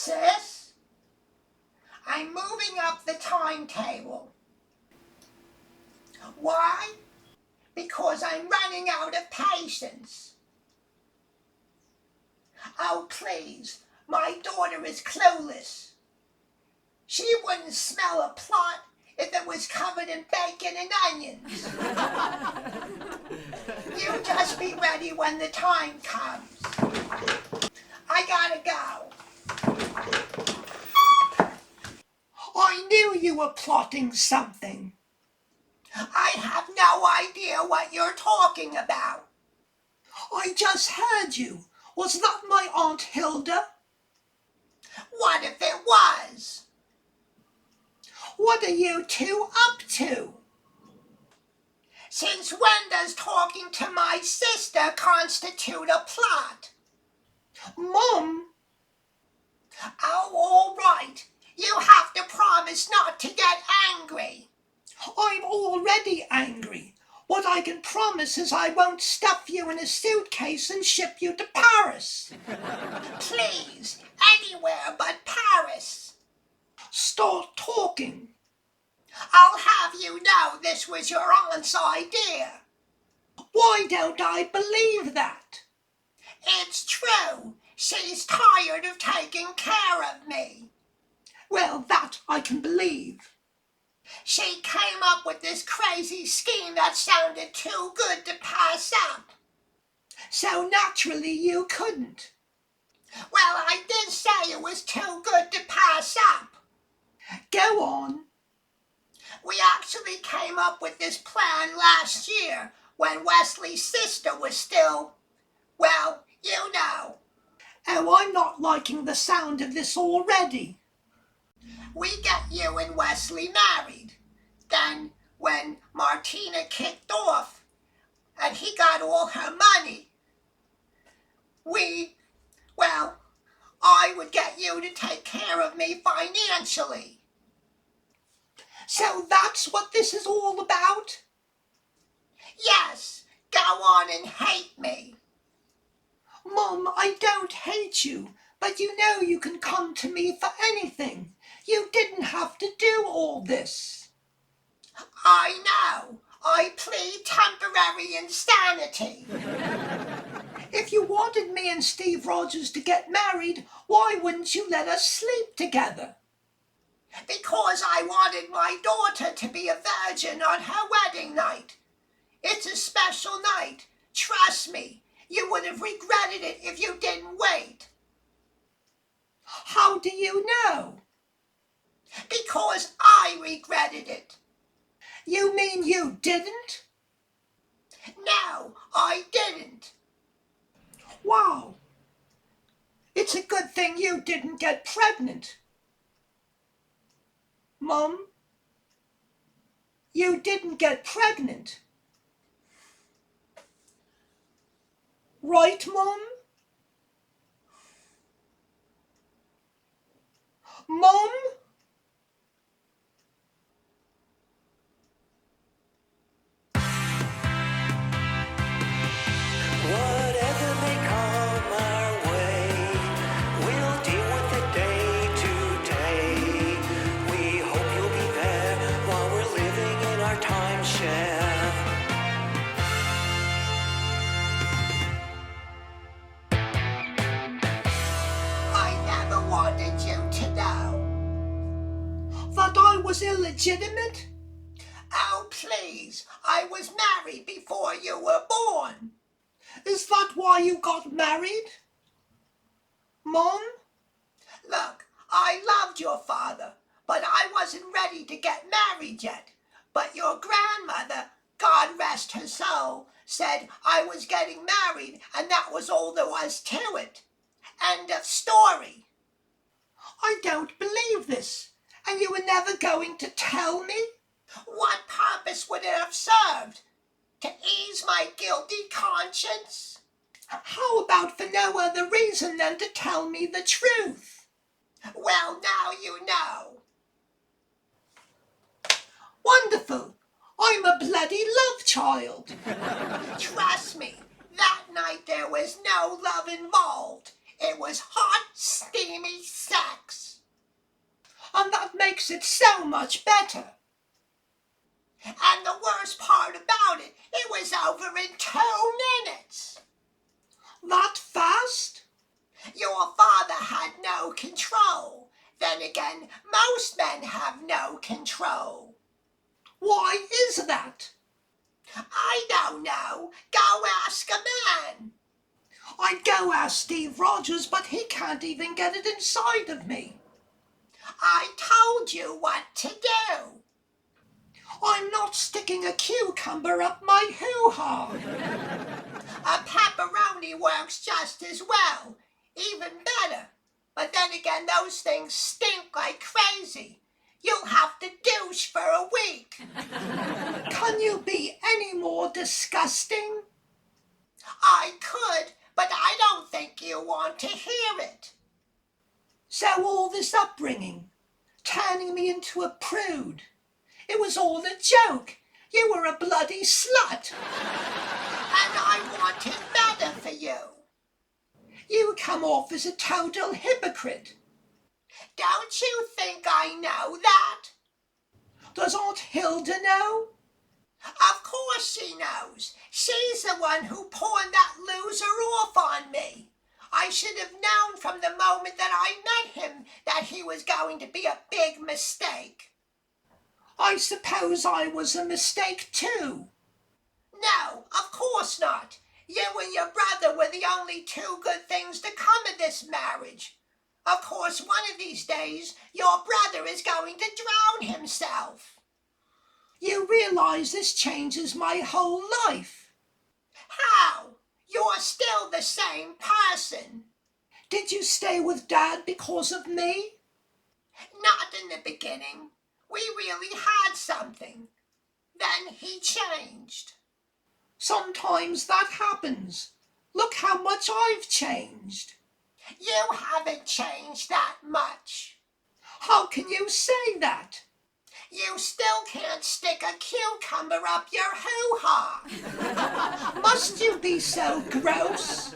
Sis, I'm moving up the timetable. Why? Because I'm running out of patience. Oh, please, my daughter is clueless. She wouldn't smell a plot if it was covered in bacon and onions. You just be ready when the time comes. I gotta go. I knew you were plotting something. I have no idea what you're talking about. I just heard you. Was that my Aunt Hilda? What if it was? What are you two up to? Since when does talking to my sister constitute a plot? Mum? Oh, all right. You have to promise not to get angry. I'm already angry. What I can promise is I won't stuff you in a suitcase and ship you to Paris. Please, anywhere but Paris. Start talking. I'll have you know this was your aunt's idea. Why don't I believe that? It's true. She's tired of taking care of me. Well, that I can believe. She came up with this crazy scheme that sounded too good to pass up. So naturally you couldn't. Well, I did say it was too good to pass up. Go on. We actually came up with this plan last year when Wesley's sister was still, well, you know. Oh, I'm not liking the sound of this already. We get you and Wesley married. Then, when Martina kicked off and he got all her money, I would get you to take care of me financially. So that's what this is all about? Yes, go on and hate me. Mum, I don't hate you, but you know you can come to me for anything. You didn't have to do all this. I know. I plead temporary insanity. If you wanted me and Steve Rogers to get married, why wouldn't you let us sleep together? Because I wanted my daughter to be a virgin on her wedding night. It's a special night. Trust me, you would have regretted it if you didn't wait. How do you know? Because I regretted it. You mean you didn't? No, I didn't. Wow. It's a good thing you didn't get pregnant. Mum, you didn't get pregnant. Right, Mum? Mum? Whatever may come our way, we'll deal with it day to day. We hope you'll be there while we're living in our timeshare. I never wanted you to know. That I was illegitimate? Oh, please, I was married before you were born. Is that why you got married? Mom? Look, I loved your father, but I wasn't ready to get married yet. But your grandmother, God rest her soul, said I was getting married and that was all there was to it. End of story. I don't believe this. And you were never going to tell me? What purpose would it have served? To ease my guilty conscience? How about for no other reason than to tell me the truth? Well, now you know. Wonderful. I'm a bloody love child. Trust me, that night there was no love involved. It was hot, steamy sex. makes it so much better. And the worst part about it, it was over in 2 minutes. That fast? Your father had no control. Then again, most men have no control. Why is that? I don't know. Go ask a man. I'd go ask Steve Rogers, but he can't even get it inside of me. I told you what to do. I'm not sticking a cucumber up my hoo-ha. A pepperoni works just as well, even better. But then again, those things stink like crazy. You'll have to douche for a week. Can you be any more disgusting? I could, but I don't think you want to hear it. So all this upbringing, turning me into a prude, it was all a joke. You were a bloody slut. And I wanted better for you. You come off as a total hypocrite. Don't you think I know that? Does Aunt Hilda know? Of course she knows. She's the one who pawned that loser off on me. I should have known from the moment that I met him that he was going to be a big mistake. I suppose I was a mistake too. No, of course not. You and your brother were the only 2 good things to come of this marriage. Of course, one of these days, your brother is going to drown himself. You realize this changes my whole life. How? You're still the same person. Did you stay with Dad because of me? Not in the beginning. We really had something. Then he changed. Sometimes that happens. Look how much I've changed. You haven't changed that much. How can you say that? You still can't stick a cucumber up your hoo-ha. Must you be so gross?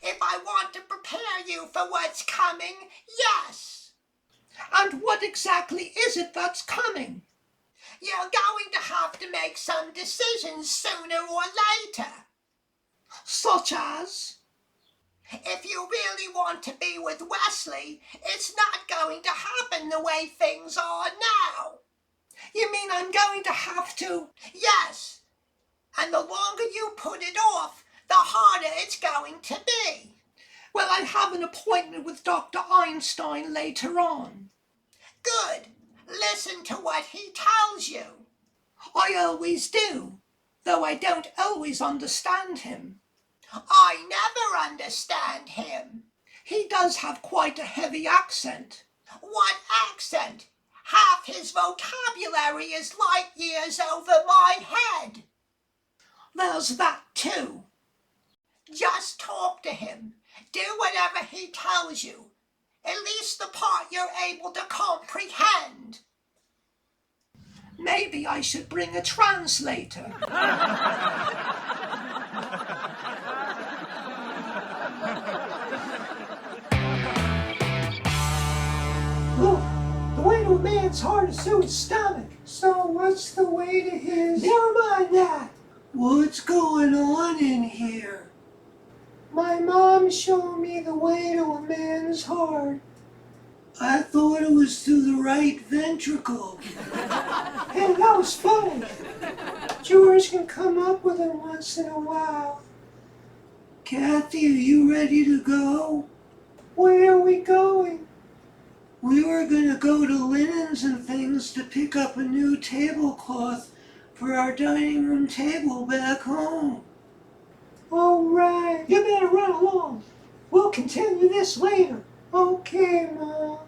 If I want to prepare you for what's coming, yes. And what exactly is it that's coming? You're going to have to make some decisions sooner or later. Such as? If you really want to be with Wesley, it's not going to happen the way things are now. You mean I'm going to have to? Yes. And the longer you put it off, the harder it's going to be. Well, I have an appointment with Dr. Einstein later on. Good. Listen to what he tells you. I always do, though I don't always understand him. I never understand him. He does have quite a heavy accent. What accent? Half his vocabulary is light years over my head. There's that too. Just talk to him. Do whatever he tells you. At least the part you're able to comprehend. Maybe I should bring a translator. Look, the way to a man's heart is through his stomach. So what's the way to his... Never mind that. What's going on in here? My mom showed me the way to a man's heart. I thought it was through the right ventricle. Hey, that was funny. George can come up with it once in a while. Kathy, are you ready to go? Where are we going? We were gonna go to Linens and things to pick up a new tablecloth for our dining room table back home. All right, you better run along. We'll continue this later. Okay, Mom.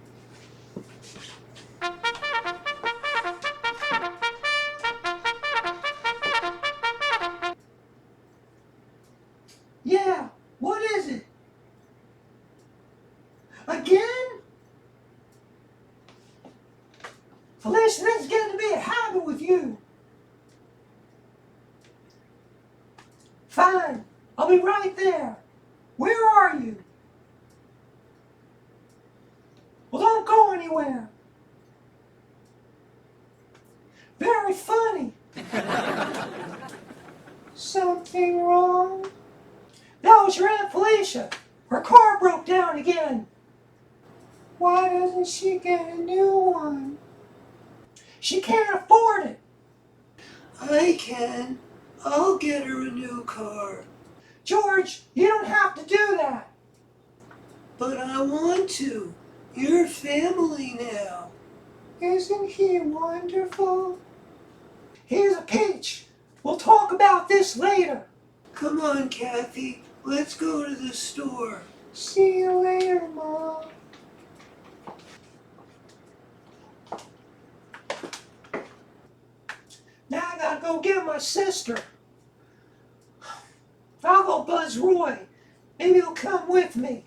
Yeah, what is it? Again? Felicity, that's getting to be a habit with you. Fine, I'll be right there. Where are you? Well, don't go anywhere. Very funny. Something wrong? That was your Aunt Felicia. Her car broke down again. Why doesn't she get a new one? She can't afford it. I can. I'll get her a new car. George, you don't have to do that. But I want to. You're family now. Isn't he wonderful? Here's a peach. We'll talk about this later. Come on, Kathy. Let's go to the store. See you later, Mom. Now I gotta go get my sister. I'll go buzz Roy. Maybe he'll come with me.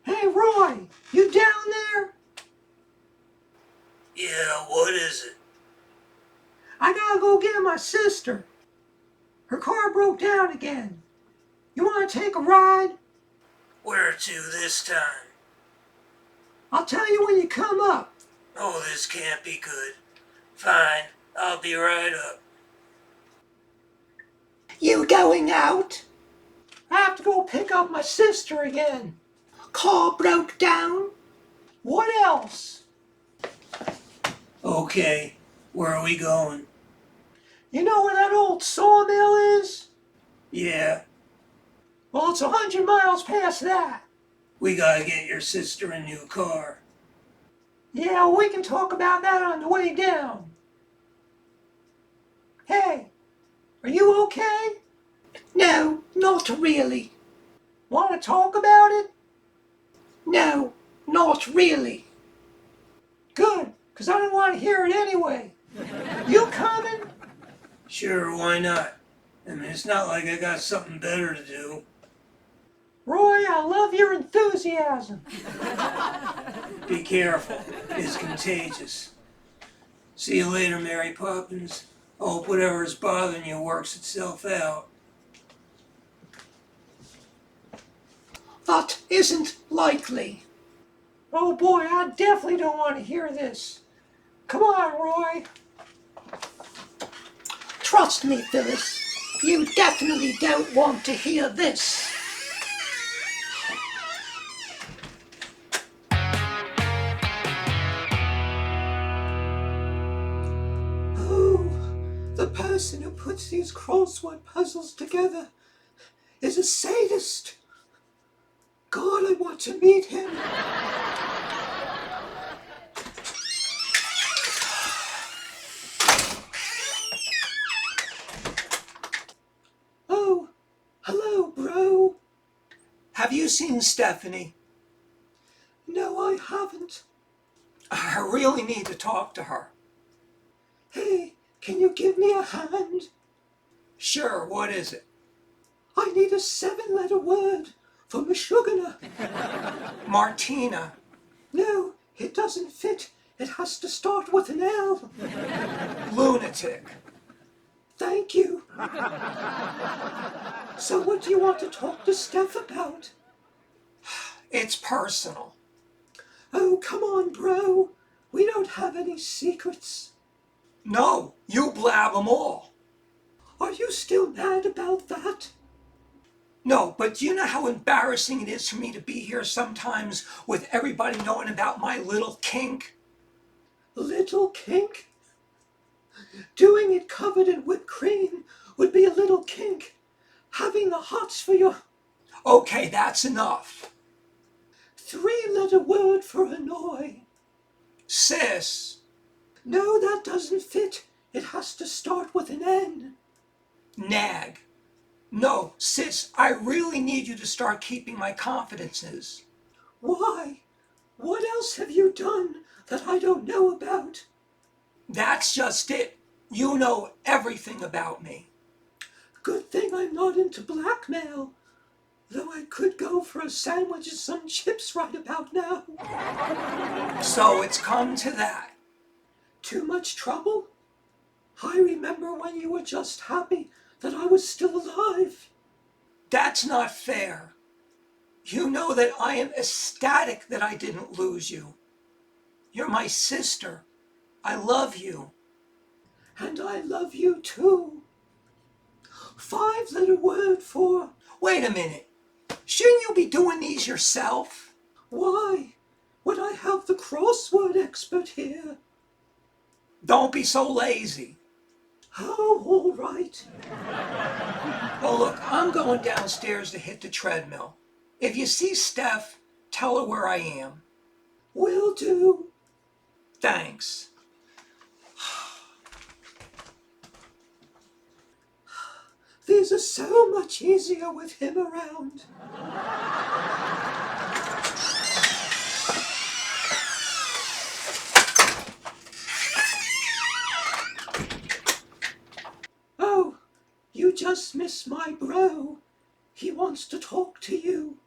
Hey, Roy, you down there? Yeah, what is it? I gotta go get my sister. Her car broke down again. You wanna take a ride? Where to this time? I'll tell you when you come up. Oh, this can't be good. Fine, I'll be right up. You going out? I have to go pick up my sister again. Car broke down? What else? Okay, where are we going? You know where that old sawmill is? Yeah, Well, it's 100 miles past that. we gotta get your sister a new car. Yeah, we can talk about that on the way down. Hey, are you okay? No, not really. Want to talk about it? No, not really. Good, because I don't want to hear it anyway. You coming? Sure, why not? I mean, it's not like I got something better to do. Roy, I love your enthusiasm. Be careful, it's contagious. See you later, Mary Poppins. I hope whatever's bothering you works itself out. That isn't likely. Oh boy, I definitely don't want to hear this. Come on, Roy. Trust me, Phyllis. You definitely don't want to hear this. Oh, the person who puts these crossword puzzles together is a sadist. God, I want to meet him. Oh, hello, bro. Have you seen Stephanie? No, I haven't. I really need to talk to her. Hey, can you give me a hand? Sure, what is it? I need a 7-letter word for Meshuggah. Martina. No, it doesn't fit. It has to start with an L. Lunatic. Thank you. So what do you want to talk to Steph about? It's personal. Oh, come on, bro. We don't have any secrets. No, you blab them all. Are you still mad about that? No, but do you know how embarrassing it is for me to be here sometimes with everybody knowing about my little kink? Little kink? Doing it covered in whipped cream would be a little kink. Having the hots for your Okay, that's enough. 3-letter word for annoy. Sis. No, that doesn't fit. It has to start with an N. Nag. No, sis, I really need you to start keeping my confidences. Why? What else have you done that I don't know about? That's just it. You know everything about me. Good thing I'm not into blackmail. Though I could go for a sandwich and some chips right about now. So it's come to that. Too much trouble? I remember when you were just happy that I was still alive. That's not fair. You know that I am ecstatic that I didn't lose you. You're my sister. I love you. And I love you too. 5-letter word for... Wait a minute. Shouldn't you be doing these yourself? Why would I have the crossword expert here? Don't be so lazy. Oh, all right. Well, look, I'm going downstairs to hit the treadmill. If you see Steph, tell her where I am. Will do. Thanks. These are so much easier with him around. Oh, you just missed my bro. He wants to talk to you.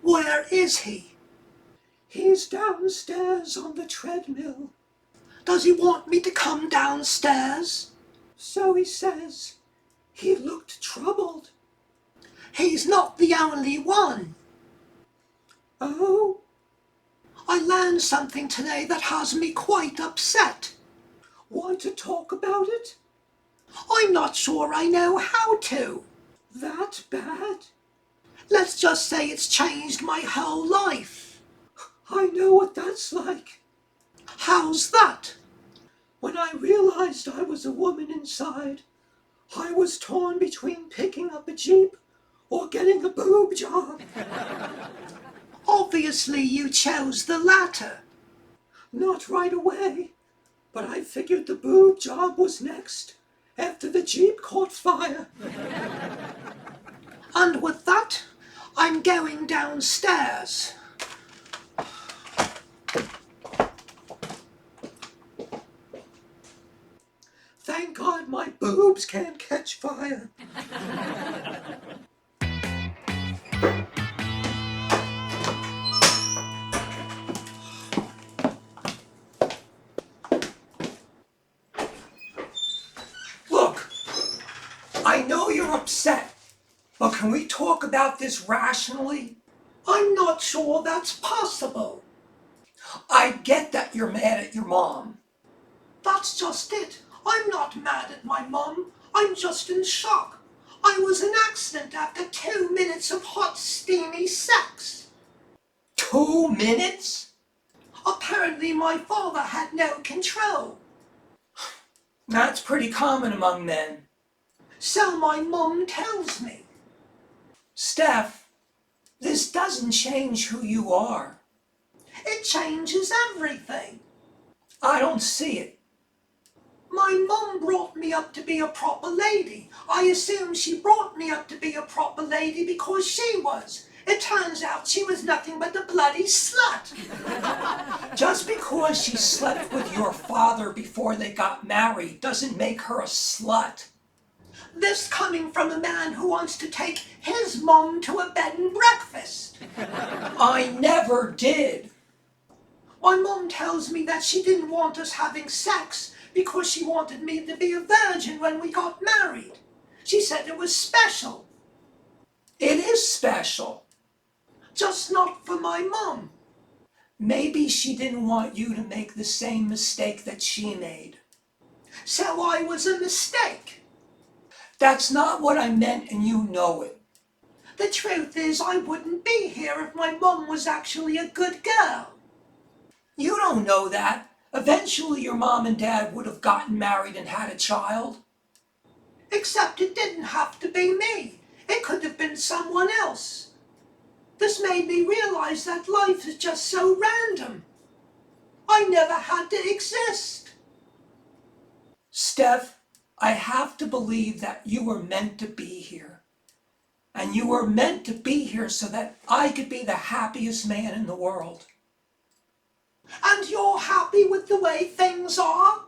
Where is he? He's downstairs on the treadmill. Does he want me to come downstairs? So he says. He looked troubled. He's not the only one. Oh? I learned something today that has me quite upset. Want to talk about it? I'm not sure I know how to. That bad? Let's just say it's changed my whole life. I know what that's like. How's that? When I realized I was a woman inside, I was torn between picking up a Jeep or getting a boob job. Obviously you chose the latter. Not right away, but I figured the boob job was next, after the Jeep caught fire. And with that, I'm going downstairs. Thank God my boobs can't catch fire. Look, I know you're upset, but can we talk about this rationally? I'm not sure that's possible. I get that you're mad at your mom. That's just it. I'm not mad at my mom. I'm just in shock. I was an accident after 2 minutes of hot, steamy sex. 2 minutes? Apparently my father had no control. That's pretty common among men. So my mom tells me. Steph, this doesn't change who you are. It changes everything. I don't see it. My mom brought me up to be a proper lady. I assume she brought me up to be a proper lady because she was. It turns out she was nothing but a bloody slut. Just because she slept with your father before they got married doesn't make her a slut. This coming from a man who wants to take his mom to a bed and breakfast. I never did. My mom tells me that she didn't want us having sex because she wanted me to be a virgin when we got married. She said it was special. It is special. Just not for my mom. Maybe she didn't want you to make the same mistake that she made. So I was a mistake. That's not what I meant, and you know it. The truth is, I wouldn't be here if my mom was actually a good girl. You don't know that. Eventually your mom and dad would have gotten married and had a child. Except it didn't have to be me. It could have been someone else. This made me realize that life is just so random. I never had to exist. Steph, I have to believe that you were meant to be here. And you were meant to be here so that I could be the happiest man in the world. And you're happy with the way things are?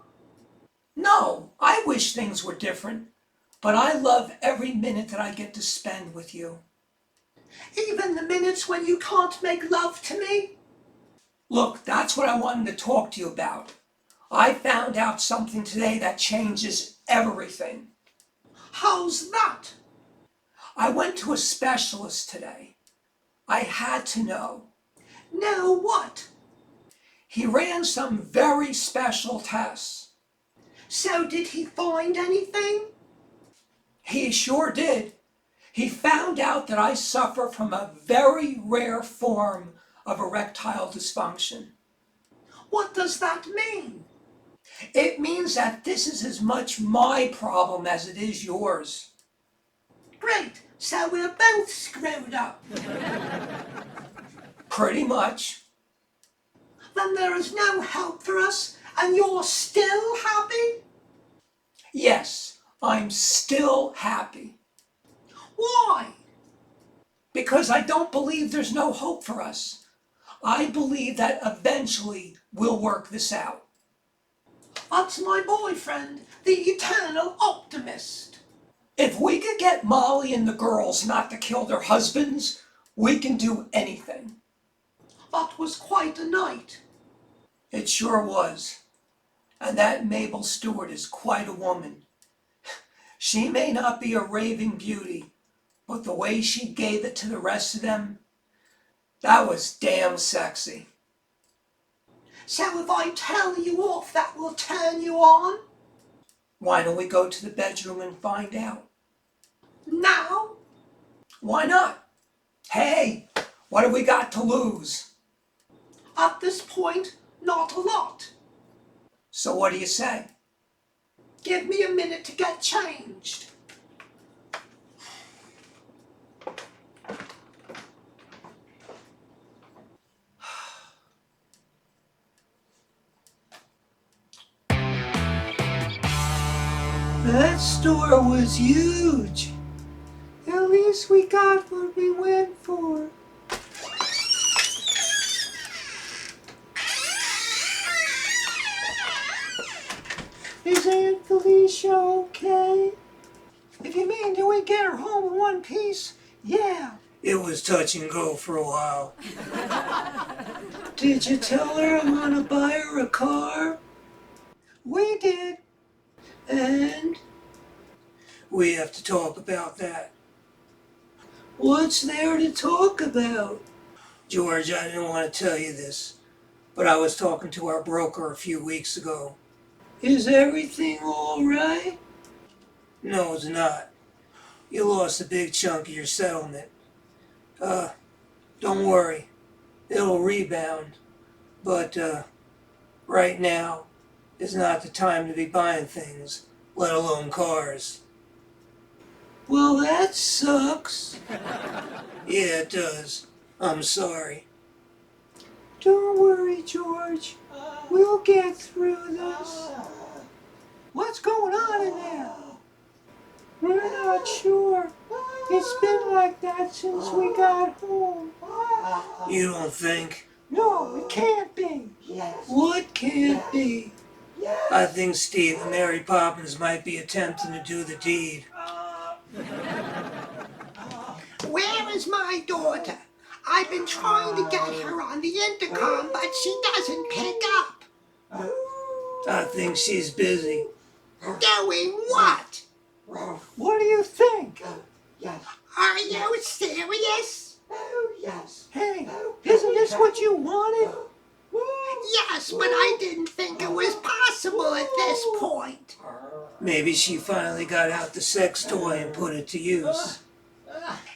No, I wish things were different. But I love every minute that I get to spend with you. Even the minutes when you can't make love to me? Look, that's what I wanted to talk to you about. I found out something today that changes everything. How's that? I went to a specialist today. I had to know. Know what? He ran some very special tests. So did he find anything? He sure did. He found out that I suffer from a very rare form of erectile dysfunction. What does that mean? It means that this is as much my problem as it is yours. Great, so we're both screwed up. Pretty much. Then there is no help for us, and you're still happy? Yes, I'm still happy. Why? Because I don't believe there's no hope for us. I believe that eventually we'll work this out. That's my boyfriend, the eternal optimist. If we could get Molly and the girls not to kill their husbands, we can do anything. That was quite a night. It sure was. And that Mabel Stewart is quite a woman. She may not be a raving beauty, but the way she gave it to the rest of them, that was damn sexy. So if I tell you off, that will turn you on? Why don't we go to the bedroom and find out? Now? Why not? Hey, what have we got to lose? At this point, not a lot. So what do you say? Give me a minute to get changed. That store was huge. At least we got what we went for. Is Aunt Felicia okay? If you mean, did we get her home in one piece? Yeah. It was touch and go for a while. Did you tell her I'm gonna buy her a car? We did. And? We have to talk about that. What's there to talk about? George, I didn't want to tell you this, but I was talking to our broker a few weeks ago. Is everything all right? No, it's not. You lost a big chunk of your settlement. Don't worry. It'll rebound. But, right now is not the time to be buying things, let alone cars. Well, that sucks. Yeah, it does. I'm sorry. Don't worry, George. We'll get through this. What's going on in there? We're not sure. It's been like that since we got home. You don't think? No, it can't be. What can't be? I think Steve and Mary Poppins might be attempting to do the deed. Where is my daughter? I've been trying to get her on the intercom, but she doesn't pick up. I think she's busy. Doing what? What do you think? Are you serious? Hey, isn't this what you wanted? Yes, but I didn't think it was possible at this point. Maybe she finally got out the sex toy and put it to use.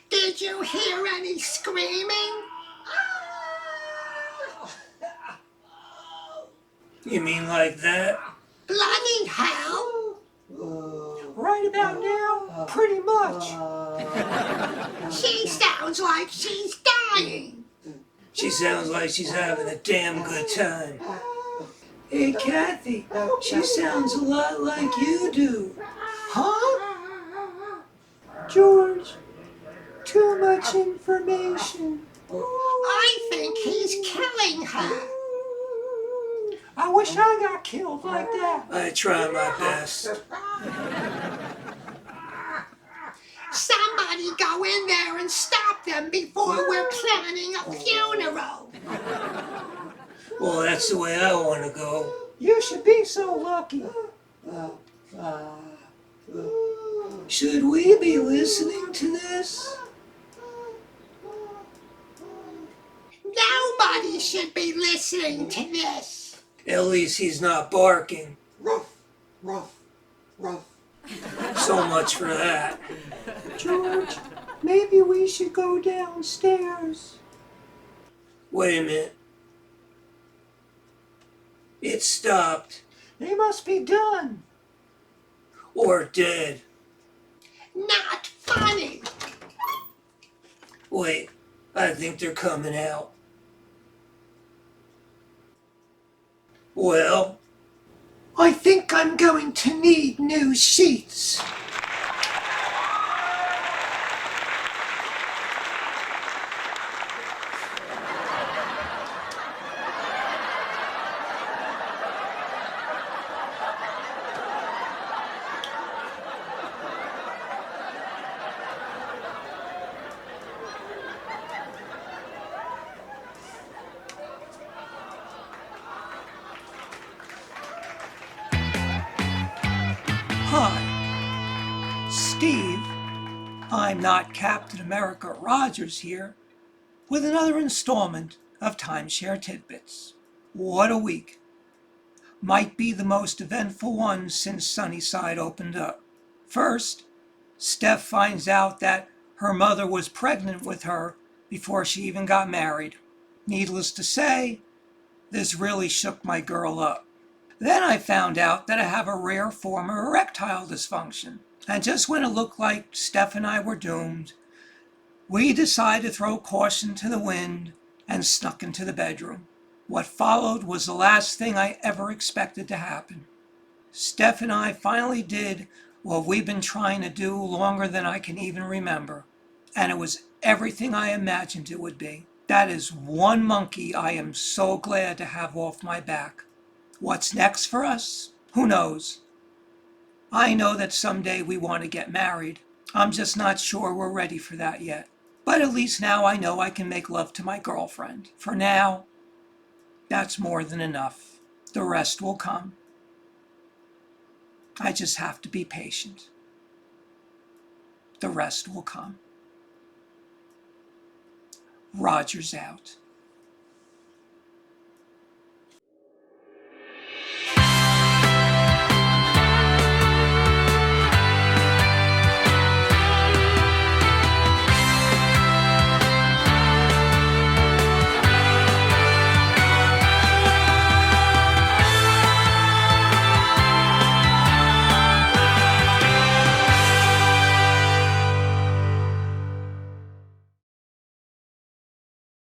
Did you hear any screaming? You mean like that? Bloody hell! Right about now, pretty much. She sounds like she's dying. She sounds like she's having a damn good time. Hey, Kathy, she sounds a lot like you do. Huh? George, too much information. I think he's killing her. I wish I got killed like that. I try my best. Somebody go in there and stop them before we're planning a funeral. Well, that's the way I want to go. You should be so lucky. Should we be listening to this? Nobody should be listening to this. At least he's not barking. Ruff, ruff, ruff. So much for that. George, maybe we should go downstairs. Wait a minute. It stopped. They must be done. Or dead. Not funny. Wait, I think they're coming out. Well, I think I'm going to need new sheets. hi. Steve, I'm not Captain America Rogers here, with another installment of Timeshare Tidbits. What a week. Might be the most eventful one since Sunnyside opened up. First, Steph finds out that her mother was pregnant with her before she even got married. Needless to say, this really shook my girl up. Then I found out that I have a rare form of erectile dysfunction. And just when it looked like Steph and I were doomed, we decided to throw caution to the wind and snuck into the bedroom. What followed was the last thing I ever expected to happen. Steph and I finally did what we've been trying to do longer than I can even remember. And it was everything I imagined it would be. That is one monkey I am so glad to have off my back. What's next for us? Who knows? I know that someday we want to get married. I'm just not sure we're ready for that yet. But at least now I know I can make love to my girlfriend. For now, that's more than enough. The rest will come. I just have to be patient. The rest will come. Roger's out.